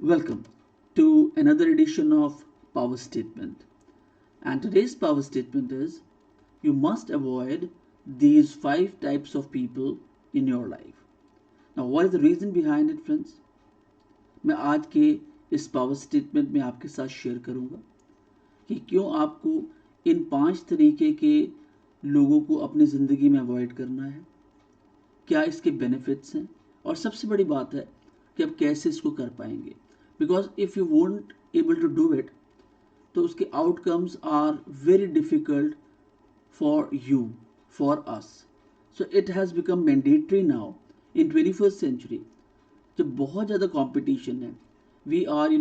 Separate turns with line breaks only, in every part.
Welcome to another edition of Power Statement. And today's power statement is you must avoid these five types of people in your life. Now, what is the reason behind it, friends? मैं आज के इस power statement में आपके साथ share करूंगा कि क्यों आपको इन 5 तरीके के लोगों को अपनी ज़िंदगी में अवॉइड करना है, क्या इसके बेनिफिट्स हैं और सबसे बड़ी बात है कि आप कैसे इसको कर पाएंगे. Because if you won't able to do it तो उसके outcomes are very difficult for you, for us. So it has become mandatory now in 21st century, जब बहुत ज़्यादा कंपटीशन है. We are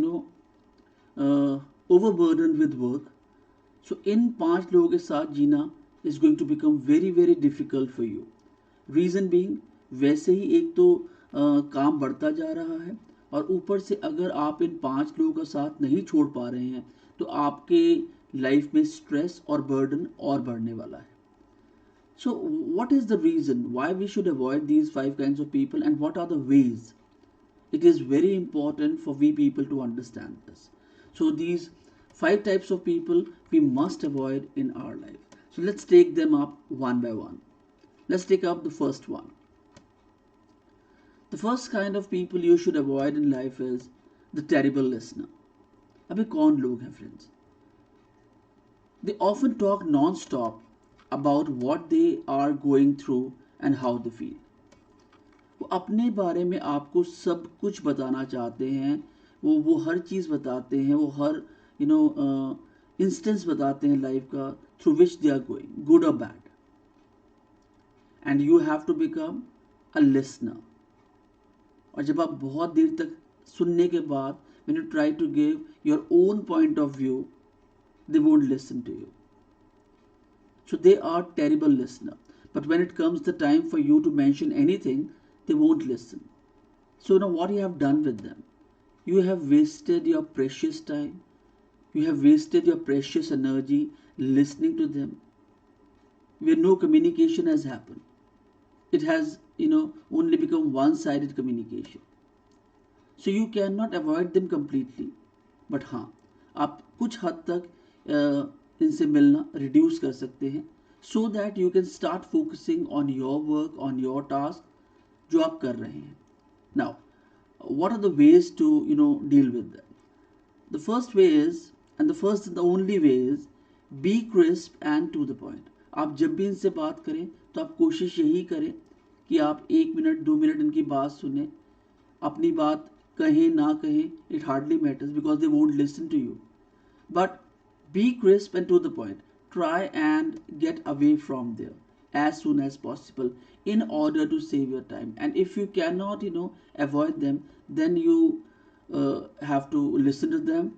overburden with work. So इन 5 लोगों के साथ जीना is going to become very very difficult for you. Reason being, वैसे ही एक तो काम बढ़ता जा रहा है और ऊपर से अगर आप इन 5 लोगों का साथ नहीं छोड़ पा रहे हैं तो आपके लाइफ में स्ट्रेस और बर्डन और बढ़ने वाला है. So, what is the reason why we should avoid these 5 kinds of people and what are the ways? It is very important for we people to understand this. So, these 5 types of people we must avoid in our life. So, let's take them up one by one. Let's take up the first one. The first kind of people you should avoid in life is the terrible listener. अबे कौन लोग हैं friends? They often talk non-stop about what they are going through and how they feel. वो अपने बारे में आपको सब कुछ बताना चाहते हैं. वो हर चीज़ बताते हैं, वो हर इंस्टेंस बताते हैं लाइफ का through which they are going, good और bad. And you have to become a listener. और जब आप बहुत देर तक सुनने के बाद when you try to give your own point of view, they won't listen to you. So they are terrible listener. But when it comes the time for you to mention anything, they won't listen. So now what you have done with them? You have wasted your precious time. You have wasted your precious energy listening to them where no communication has happened. It has, only become one-sided communication. So you cannot avoid them completely. But हाँ, आप कुछ हद तक इनसे मिलना reduce कर सकते हैं so that you can start focusing on your work, on your task जो आप कर रहे हैं. Now, what are the ways to deal with them? The first way is, and the first and the only way is, be crisp and to the point. आप जब भी इनसे बात करें तो आप कोशिश यही करें कि आप 1 मिनट 2 मिनट इनकी बात सुने. अपनी बात कहें ना कहें, it hardly matters because they won't listen to you. But be crisp and to the point. Try and get away from there as soon as possible in order to save your time. And if you cannot, avoid them, then you have to listen to them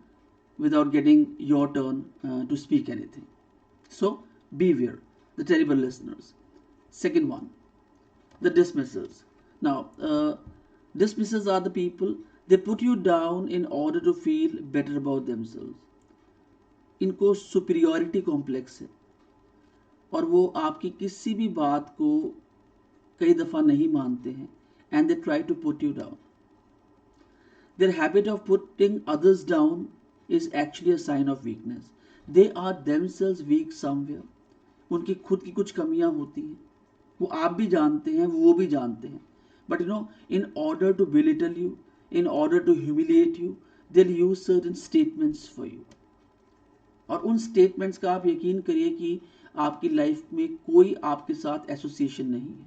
without getting your turn to speak anything. So beware the terrible listeners. Second one, the dismissals. Now, dismissals are the people, they put you down in order to feel better about themselves. इनको superiority complex है और वो आपकी किसी भी बात को कई दफ़ा नहीं मानते हैं. And they try to put you down. Their habit of putting others down is actually a sign of weakness. They are themselves weak somewhere. उनकी खुद की कुछ कमियां होती हैं, वो आप भी जानते हैं, वो भी जानते हैं. But in order to belittle you, in order to humiliate you, they will use certain statements for you. और उन स्टेटमेंट्स का आप यकीन करिए कि आपकी लाइफ में कोई आपके साथ एसोसिएशन नहीं है.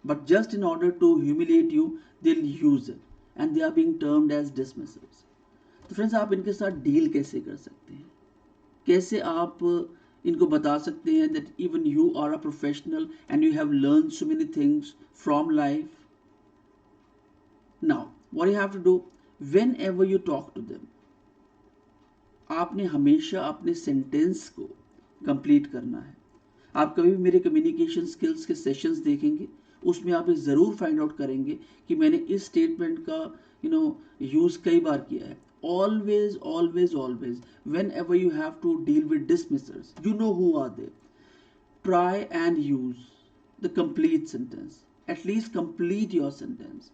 But just in order to humiliate you they will use it and they are being termed as dismissals. तो फ्रेंड्स, आप इनके साथ डील कैसे कर सकते हैं? कैसे आप इनको बता सकते हैं that even you are a professional and you have learn so many things from life. Now what you have to do, whenever you talk to them, आपने हमेशा अपने सेंटेंस को कंप्लीट करना है. आप कभी भी मेरे कम्युनिकेशन स्किल्स के सेशंस देखेंगे, उसमें आप ये ज़रूर फाइंड आउट करेंगे कि मैंने इस स्टेटमेंट का यूज़ कई बार किया है. Always always always whenever you have to deal with dismissers, you know who are they, try and use the complete sentence. At least complete your sentence.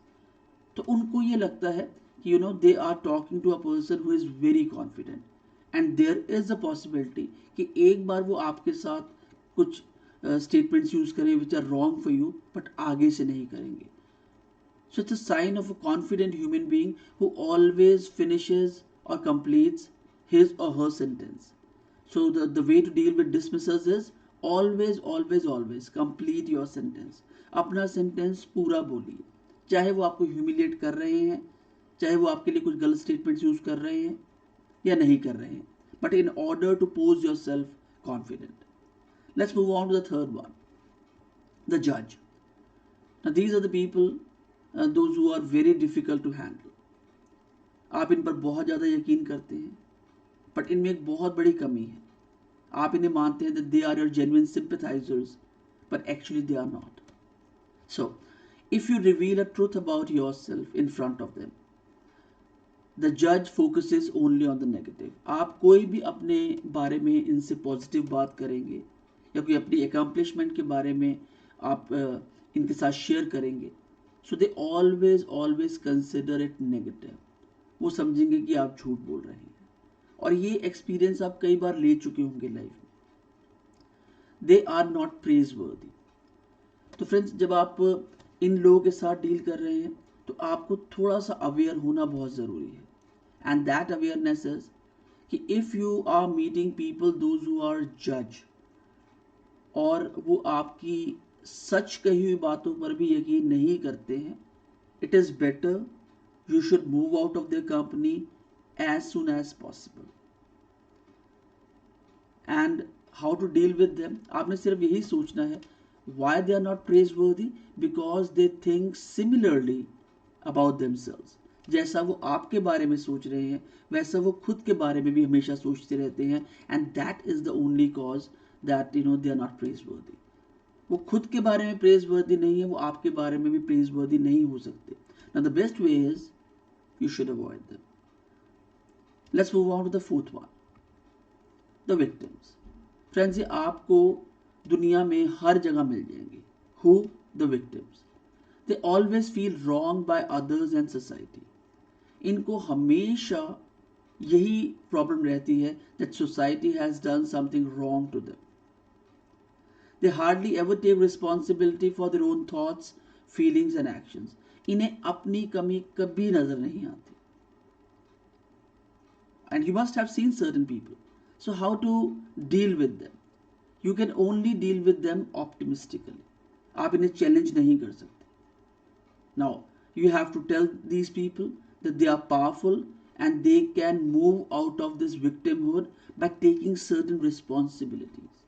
तो उनको ये लगता है कि they are talking to a person who is very confident, and there is a possibility कि एक बार वो आपके साथ कुछ statements यूज करें which are wrong for you, but आगे से नहीं करेंगे. So it's a sign of a confident human being who always finishes or completes his or her sentence. So the way to deal with dismissals is always, always, always complete your sentence. अपना sentence पूरा बोलिए, चाहे वो आपको humiliate कर रहे हैं, चाहे वो आपके लिए कुछ गलत statements यूज कर रहे हैं या नहीं कर रहे हैं, but in order to pose yourself confident. Let's move on to the third one, the judge. Now these are the people, those who are very difficult to handle. आप इन पर बहुत ज़्यादा यकीन करते हैं, बट इनमें एक बहुत बड़ी कमी है. आप इन्हें मानते हैं that they are your genuine sympathizers, but actually they are not. So, if you reveal a truth about yourself in front of them, the judge focuses only on the negative. आप कोई भी अपने बारे में इनसे पॉजिटिव बात करेंगे या कोई अपनी accomplishment के बारे में आप इनके साथ शेयर करेंगे, so they always consider it negative. वो समझेंगे कि आप झूठ बोल रहे हैं, और ये एक्सपीरियंस आप कई बार ले चुके होंगे लाइफ में. दे आर नॉट प्रेज वर्दी. तो फ्रेंड्स, जब आप इन लोगों के साथ डील कर रहे हैं तो आपको थोड़ा सा अवेयर होना बहुत ज़रूरी है. एंड दैट अवेयरनेस इज कि if you are meeting people those who are जज, और वो आपकी सच कही हुई बातों पर भी यकीन नहीं करते हैं, it is better you should move out of their company as soon as possible. And how to deal with them? आपने सिर्फ यही सोचना है, why they are not praiseworthy? Because they think similarly about themselves. जैसा वो आपके बारे में सोच रहे हैं वैसा वो खुद के बारे में भी हमेशा सोचते रहते हैं, and that is the only cause that they are not praiseworthy. वो खुद के बारे में praiseworthy नहीं है, वो आपके बारे में भी praiseworthy नहीं हो सकते. Now the best way is you should avoid them. Let's move on to the fourth one, the victims. Friends, ये आपको दुनिया में हर जगह मिल जाएंगे. Who? The victims. They always feel wronged by others and society. इनको हमेशा यही प्रॉब्लम रहती है that society has done something wrong to them. They hardly ever take responsibility for their own thoughts, feelings and actions. इन्हें अपनी कमी कभी नजर नहीं आती. And you must have seen certain people. So how to deal with them? You can only deal with them optimistically. आप इन्हें challenge नहीं कर सकते. Now, you have to tell these people that they are powerful and they can move out of this victimhood by taking certain responsibilities.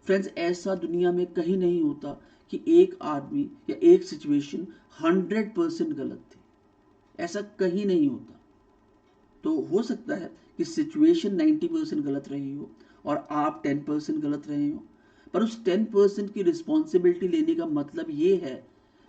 Friends, ऐसा दुनिया में कहीं नहीं होता कि एक आदमी या एक सिचुएशन 100% गलत थी. ऐसा कहीं नहीं होता. तो हो सकता है कि सिचुएशन 90% गलत रही हो और आप 10% गलत रहे हो, पर उस 10% की रिस्पॉन्सिबिलिटी लेने का मतलब ये है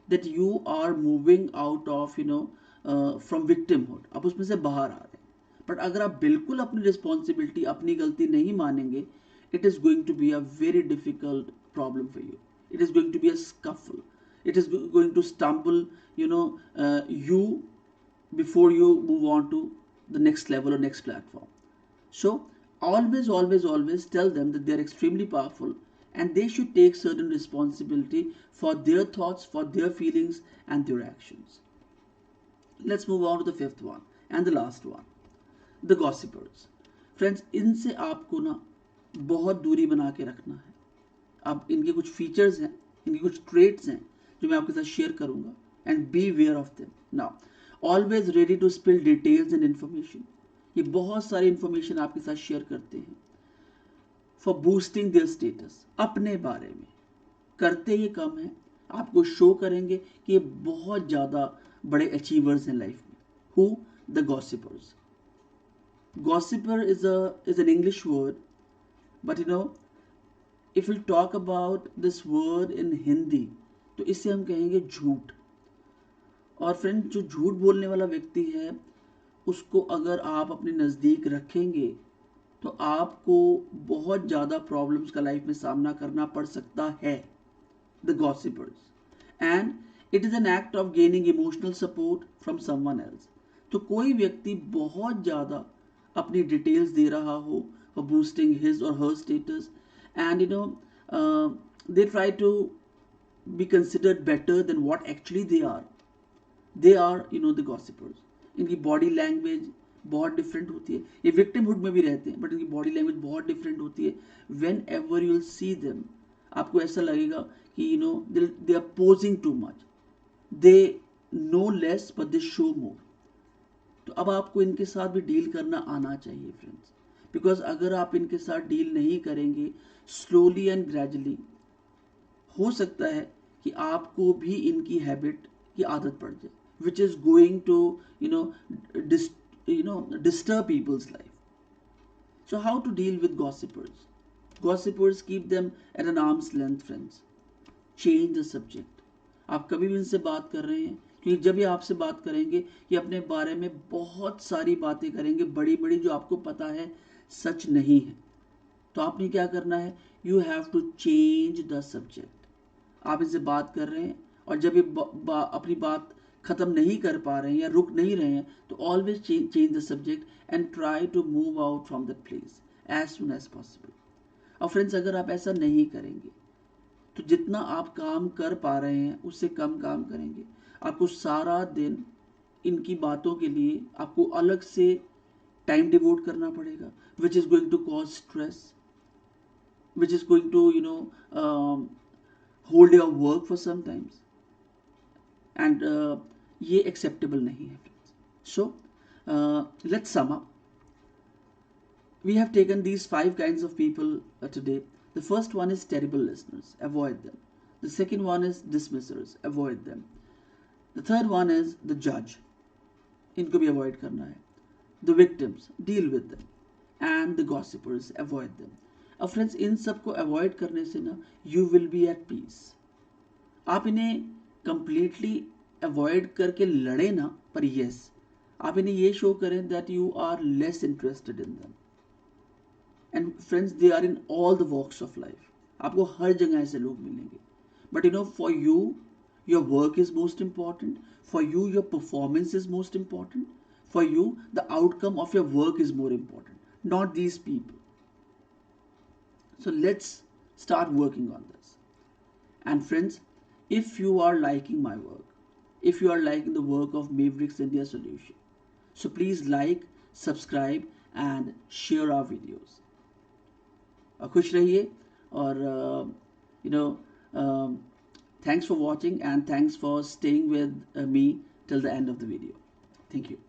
that you are moving out of from victimhood. आप उसमें से बाहर आ रहे हैं. बट अगर आप बिल्कुल अपनी रिस्पॉन्सिबिलिटी, अपनी गलती नहीं मानेंगे, it is going to be a very difficult problem for you. It is going to be a scuffle. It is going to stumble, you before you move on to the next level or next platform. So always tell them that they are extremely powerful and they should take certain responsibility for their thoughts, for their feelings and their actions. Let's move on to the fifth one and the last one, the gossipers. Friends, इनसे आपको ना बहुत दूरी बना के रखना है. अब इनके कुछ फीचर्स हैं, इनके कुछ ट्रेट्स हैं जो मैं आपके साथ शेयर करूंगा, and beware of them. Now, always ready to spill details and information. ये बहुत सारी इन्फॉर्मेशन आपके साथ शेयर करते हैं फॉर बूस्टिंग देयर स्टेटस. अपने बारे में करते ये कम है, आपको शो करेंगे कि ये बहुत ज़्यादा बड़े अचीवर्स हैं लाइफ में. Who? The gossipers. Gossiper is an English word, but if we'll talk about this word in Hindi, तो इसे हम कहेंगे झूठ. और फ्रेंड, जो झूठ बोलने वाला व्यक्ति है उसको अगर आप अपने नज़दीक रखेंगे तो आपको बहुत ज़्यादा प्रॉब्लम्स का लाइफ में सामना करना पड़ सकता है. The gossipers. And it is an act of gaining emotional support from someone else. तो कोई व्यक्ति बहुत ज़्यादा अपनी डिटेल्स दे रहा हो for boosting his or her status, and they try to be considered better than what actually they are the gossipers. इनकी body language बहुत डिफरेंट होती है, ये विक्टिमहुड में भी रहते हैं बट इनकी बॉडी लैंग्वेज बहुत डिफरेंट होती है. Whenever you'll see them, आपको ऐसा लगेगा कि they are posing too much, they know less but they show more. तो अब आपको इनके साथ भी डील करना आना चाहिए फ्रेंड्स, बिकॉज अगर आप इनके साथ डील नहीं करेंगे स्लोली एंड ग्रेजुअली, हो सकता है कि आपको भी इनकी हैबिट की आदत पड़ जाए, which is going to disturb people's life. So how to deal with gossipers? Gossipers, keep them at an arm's length friends. Change the subject. आप कभी भी इनसे बात कर रहे हैं, क्योंकि जब ये आपसे बात करेंगे ये अपने बारे में बहुत सारी बातें करेंगे, बड़ी बड़ी, जो आपको पता है सच नहीं है. तो आपने क्या करना है, you have to change the subject. आप इनसे बात कर रहे हैं और जब ये अपनी बात ख़त्म नहीं कर पा रहे हैं या रुक नहीं रहे हैं, तो always change the subject and try to move out from that place as soon as possible. और फ्रेंड्स, अगर आप ऐसा नहीं करेंगे तो जितना आप काम कर पा रहे हैं उससे कम काम करेंगे. आपको सारा दिन इनकी बातों के लिए आपको अलग से टाइम डिवोट करना पड़ेगा, which is going to cause stress, which is going to hold your work for some times, and ये acceptable नहीं है friends. So let's sum up. We have taken these 5 kinds of people today. The first one is terrible listeners, avoid them. The second one is dismissers, avoid them. The third one is the judge, इनको भी avoid करना है. The victims, deal with them. And the gossipers, avoid them. अब friends, इन सब को avoid करने से ना you will be at peace. आप इन्हें कंप्लीटली अवॉइड करके लड़े ना, पर यस, आप इन्हें ये शो करें that you are less interested in them. And friends, they are in all the walks of life. आपको हर जगह ऐसे लोग मिलेंगे, but for you your work is most important, for you your performance is most important, for you the outcome of your work is more important, not these people. So let's start working on this. And friends, if you are liking my work, if you are liking the work of Mavericks India Solution, so please like, subscribe and share our videos. खुश रहिए और thanks for watching and thanks for staying with me till the end of the video. Thank you.